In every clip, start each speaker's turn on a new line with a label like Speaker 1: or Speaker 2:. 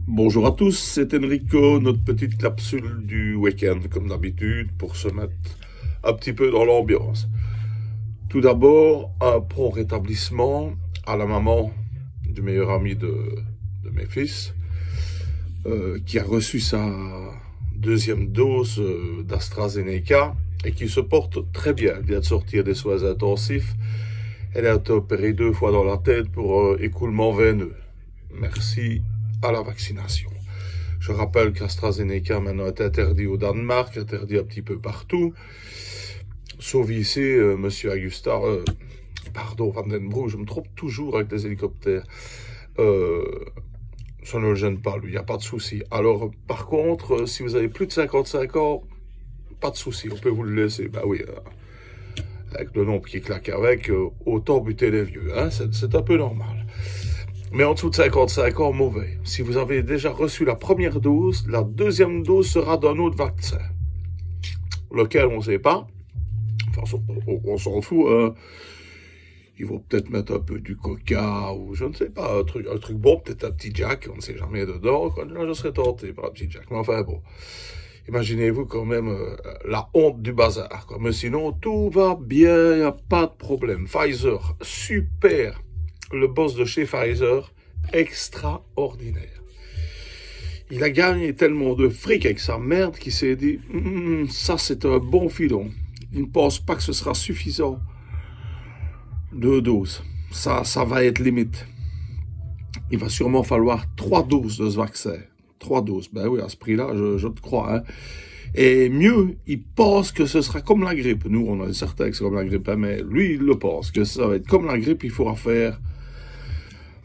Speaker 1: Bonjour à tous, c'est Enrico, notre petite capsule du week-end, comme d'habitude, pour se mettre un petit peu dans l'ambiance. Tout d'abord, un prompt rétablissement à la maman du meilleur ami de mes fils, qui a reçu sa deuxième dose d'AstraZeneca et qui se porte très bien. Elle vient de sortir des soins intensifs. Elle a été opérée 2 fois dans la tête pour écoulement veineux. Merci à la vaccination. Je rappelle qu'AstraZeneca maintenant est interdit au Danemark, interdit un petit peu partout, sauf ici, Monsieur Augustin, pardon, Van den Broek, je me trompe toujours avec les hélicoptères. Ça ne le gêne pas, lui, il n'y a pas de souci. Alors, par contre, si vous avez plus de 55 ans, pas de souci, on peut vous le laisser. Ben oui, avec le nombre qui claque avec, autant buter les vieux, hein, c'est un peu normal. Mais en dessous de 55 ans, mauvais. Si vous avez déjà reçu la première dose, la deuxième dose sera d'un autre vaccin. Lequel, on ne sait pas. Enfin, on s'en fout. Hein. Ils vont peut-être mettre un peu du coca ou je ne sais pas, un truc bon, peut-être un petit Jack, on ne sait jamais dedans. Là, je serais tenté par un petit Jack. Mais enfin, bon. Imaginez-vous quand même la honte du bazar. Quoi. Mais sinon, tout va bien, il n'y a pas de problème. Pfizer, super. Le boss de chez Pfizer, extraordinaire. Il a gagné tellement de fric avec sa merde qu'il s'est dit ça c'est un bon filon. Il ne pense pas que ce sera suffisant. 2 doses. Ça va être limite. Il va sûrement falloir 3 doses de ce vaccin. 3 doses. Ben oui, à ce prix-là, je te crois. Hein. Et mieux, il pense que ce sera comme la grippe. Nous, on est certain que c'est comme la grippe, hein, mais lui, il le pense, que ça va être comme la grippe, il faudra faire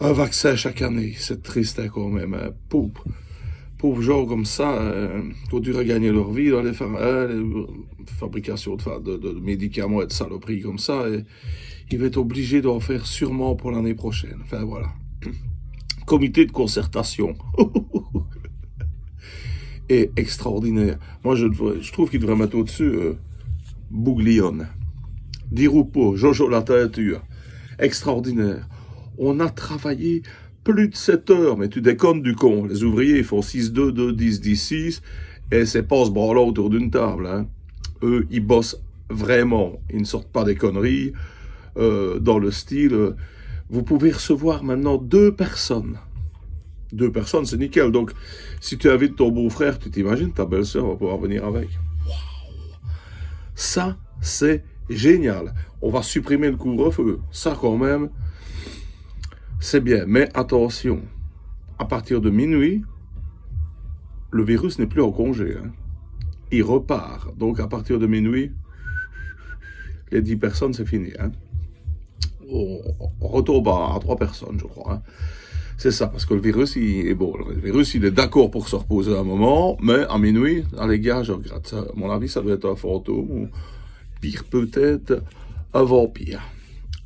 Speaker 1: un vaccin chaque année. C'est triste hein, quand même. Hein. Pauvres gens comme ça, qui ont dû regagner leur vie dans les fabrications de médicaments et de saloperies comme ça. Et il va être obligé d'en faire sûrement pour l'année prochaine. Enfin voilà. Comité de concertation. Et extraordinaire. Moi, je trouve qu'il devrait mettre au-dessus Bouglione, Di Rupo, Jojo la teinture. Extraordinaire. On a travaillé plus de 7 heures, mais tu déconnes du con. Les ouvriers, ils font 6-2, 2-10, 10-6, et c'est pas se branlant autour d'une table. Hein. Eux, ils bossent vraiment. Ils ne sortent pas des conneries dans le style. Vous pouvez recevoir maintenant 2 personnes. 2 personnes, c'est nickel. Donc, si tu invites ton beau-frère, tu t'imagines, ta belle-sœur va pouvoir venir avec. Wow. Ça, c'est génial. On va supprimer le couvre-feu. Ça, quand même, c'est bien. Mais attention, à partir de minuit, le virus n'est plus en congé. Hein. Il repart. Donc, à partir de minuit, les 10 personnes, c'est fini. Hein. On retombe à 3 personnes, je crois. Hein. C'est ça, parce que le virus, il est d'accord pour se reposer un moment, mais à minuit, les gars, je regrette ça. À mon avis, ça doit être un fantôme, ou pire peut-être, un vampire.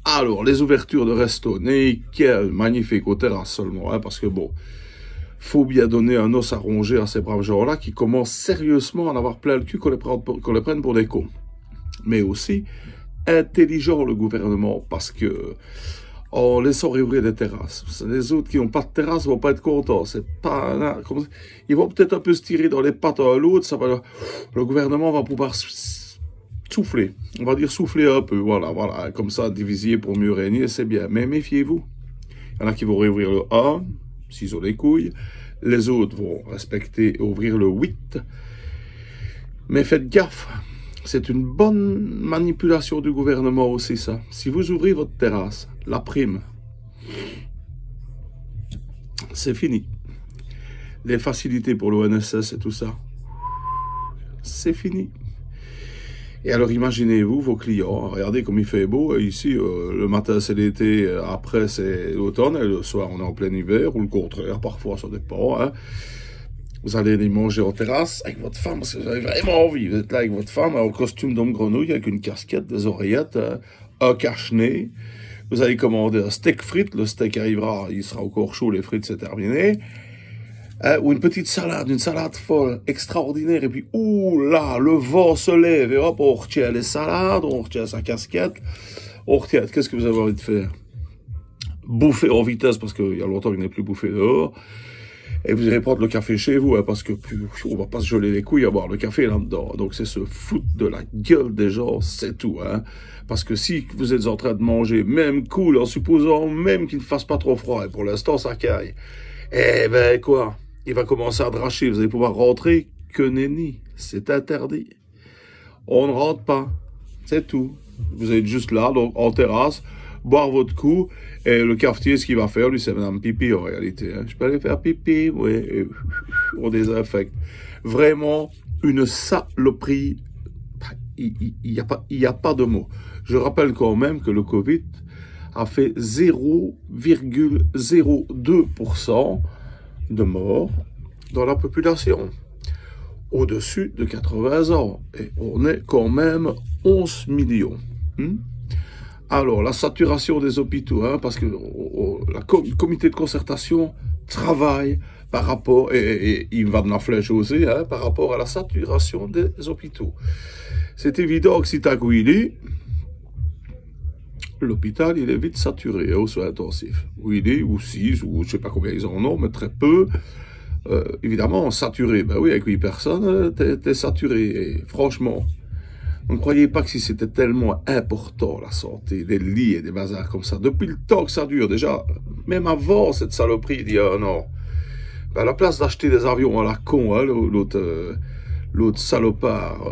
Speaker 1: Alors, les ouvertures de resto, nickel, magnifique, aux terrasses seulement, hein, parce que bon, faut bien donner un os à ronger à ces braves gens-là qui commencent sérieusement à en avoir plein le cul qu'on les prenne pour des cons. Mais aussi, intelligent le gouvernement, parce que en laissant réouvrir des terrasses. Les autres qui n'ont pas de terrasse vont pas être contents. C'est pas là, comme... Ils vont peut-être un peu se tirer dans les pattes à l'autre. Le gouvernement va pouvoir souffler. On va dire souffler un peu. Voilà. Comme ça, diviser pour mieux régner, c'est bien. Mais méfiez-vous. Il y en a qui vont réouvrir le 1, s'ils ont des couilles. Les autres vont respecter et ouvrir le 8. Mais faites gaffe. C'est une bonne manipulation du gouvernement aussi, ça. Si vous ouvrez votre terrasse, la prime, c'est fini. Les facilités pour l'ONSS et tout ça, c'est fini. Et alors imaginez-vous vos clients, regardez comme il fait beau, ici le matin c'est l'été, après c'est l'automne, et le soir on est en plein hiver, ou le contraire, parfois ça dépend, hein. Vous allez les manger en terrasse avec votre femme, parce que vous avez vraiment envie. Vous êtes là avec votre femme, en costume d'homme grenouille, avec une casquette, des oreillettes, un cache-nez. Vous allez commander un steak frites, le steak arrivera, il sera encore chaud, les frites c'est terminé. Ou une petite salade, une salade folle, extraordinaire, et puis, ouh là, le vent se lève, et hop, on retient les salades, on retient sa casquette, on retient, qu'est-ce que vous avez envie de faire? Bouffer en vitesse, parce qu'il y a longtemps qu'il n'est plus bouffé dehors. Et vous irez prendre le café chez vous, hein, parce que on va pas se geler les couilles à boire le café là-dedans. Donc c'est se foutre de la gueule des gens, c'est tout. Hein. Parce que si vous êtes en train de manger, même cool, en supposant même qu'il ne fasse pas trop froid, et pour l'instant ça caille, eh ben quoi, il va commencer à dracher, vous allez pouvoir rentrer que nenni, c'est interdit. On ne rentre pas, c'est tout. Vous êtes juste là, donc en terrasse, boire votre coup, et le cafetier, ce qu'il va faire, lui, c'est Madame Pipi en réalité. Hein. Je peux aller faire pipi, oui, on désinfecte. Vraiment, une saloperie, il y a pas de mots. Je rappelle quand même que le Covid a fait 0,02% de morts dans la population, au-dessus de 80 ans. Et on est quand même 11 millions. Alors, la saturation des hôpitaux, hein, parce que le comité de concertation travaille par rapport, et il va de la flèche aussi, hein, par rapport à la saturation des hôpitaux. C'est évident que si tu as Guili, l'hôpital, il est vite saturé, hein, aux soins intensifs. Guili, ou 6, ou je sais pas combien ils en ont, mais très peu. Évidemment, saturé, ben oui, avec 8 personnes, t'es saturé, et franchement, on ne croyait pas que si c'était tellement important, la santé, des lits et des bazars comme ça, depuis le temps que ça dure, déjà, même avant cette saloperie, il dit, ah non, ben à la place d'acheter des avions à la con, hein, l'autre salopard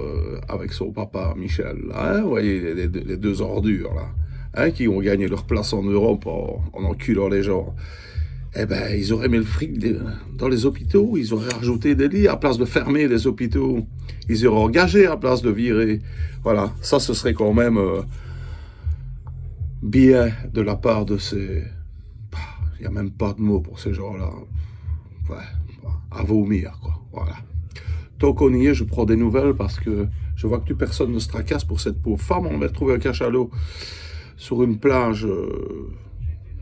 Speaker 1: avec son papa Michel, là, hein, vous voyez, les deux ordures, là, hein, qui ont gagné leur place en Europe en enculant les gens. Eh ben, ils auraient mis le fric dans les hôpitaux, ils auraient rajouté des lits à place de fermer les hôpitaux, ils auraient engagé à place de virer. Voilà, ça ce serait quand même bien de la part de ces... Il n'y a même pas de mots pour ces gens-là. Ouais, à vomir, quoi. Voilà. Tant qu'on y est, je prends des nouvelles parce que je vois que plus personne ne se tracasse pour cette pauvre femme. On avait retrouvé un cachalot sur une plage...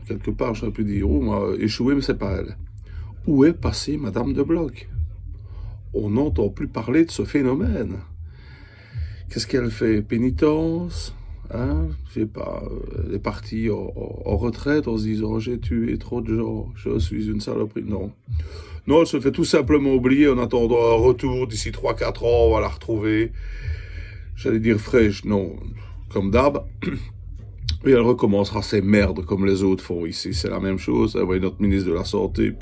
Speaker 1: quelque part, j'aurais pu dire, oh, moi, échoué, mais c'est pas elle. Où est passée Madame de Bloch? On n'entend plus parler de ce phénomène. Qu'est-ce qu'elle fait? Pénitence? Hein? Je sais pas, elle est partie en retraite en se disant, j'ai tué trop de gens, je suis une saloperie. Non. Non, elle se fait tout simplement oublier en attendant un retour d'ici 3-4 ans, on va la retrouver. J'allais dire fraîche, non, comme d'hab. Et elle recommencera ses merdes comme les autres font ici. C'est la même chose. Vous voyez notre ministre de la Santé,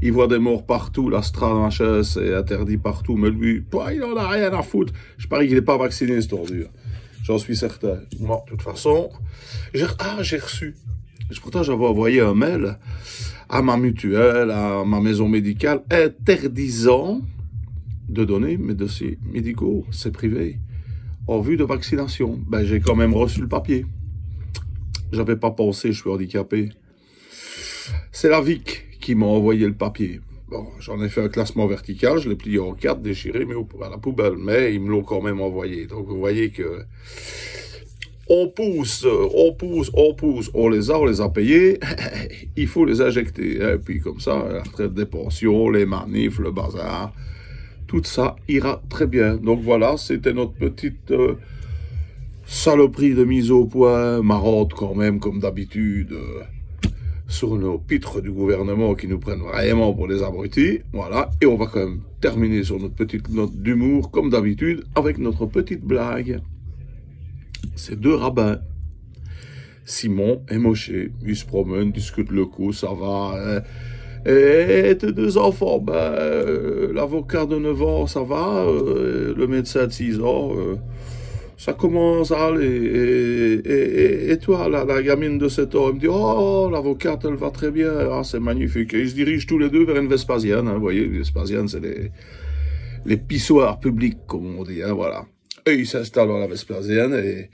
Speaker 1: il voit des morts partout. L'AstraZeneca est interdit partout. Mais lui, il en a rien à foutre. Je parie qu'il n'est pas vacciné, cette ordure. J'en suis certain. Moi, de toute façon, j'ai reçu. Pourtant, j'avais envoyé un mail à ma mutuelle, à ma maison médicale, interdisant de donner mes dossiers médicaux, c'est privé, en vue de vaccination. Ben, j'ai quand même reçu le papier. J'avais pas pensé, je suis handicapé. C'est la VIC qui m'a envoyé le papier. Bon, j'en ai fait un classement vertical, je l'ai plié en 4, déchiré, mais à la poubelle. Mais ils me l'ont quand même envoyé. Donc vous voyez que on pousse, on les a payés, il faut les injecter. Et puis comme ça, la retraite des pensions, les manifs, le bazar, tout ça ira très bien. Donc voilà, c'était notre petite... saloperie de mise au point, marrante quand même, comme d'habitude, sur nos pitres du gouvernement qui nous prennent vraiment pour des abrutis. Voilà, et on va quand même terminer sur notre petite note d'humour, comme d'habitude, avec notre petite blague. Ces deux rabbins, Simon et Moshe, ils se promènent, discutent le coup, ça va... Et tes deux enfants, l'avocat de 9 ans, ça va, le médecin de 6 ans... ça commence à aller. Et toi, la gamine de 7 ans, elle me dit, oh, l'avocate, elle va très bien, ah, c'est magnifique. Et ils se dirigent tous les deux vers une Vespasienne, hein, vous voyez, les Vespasiennes, c'est les pissoirs publics, comme on dit, hein, voilà. Et ils s'installent dans la Vespasienne et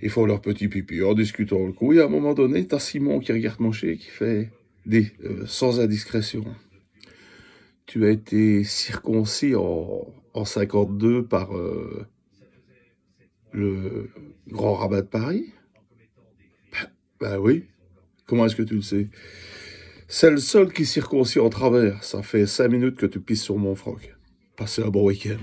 Speaker 1: ils font leur petit pipi en discutant le coup. Et à un moment donné, t'as Simon qui regarde Moshe qui fait, sans indiscrétion, tu as été circoncis en 52 par... le grand rabbin de Paris? Ben oui. Comment est-ce que tu le sais? C'est le seul qui circoncis en travers. Ça fait 5 minutes que tu pisses sur mon froc. Passez un bon week-end.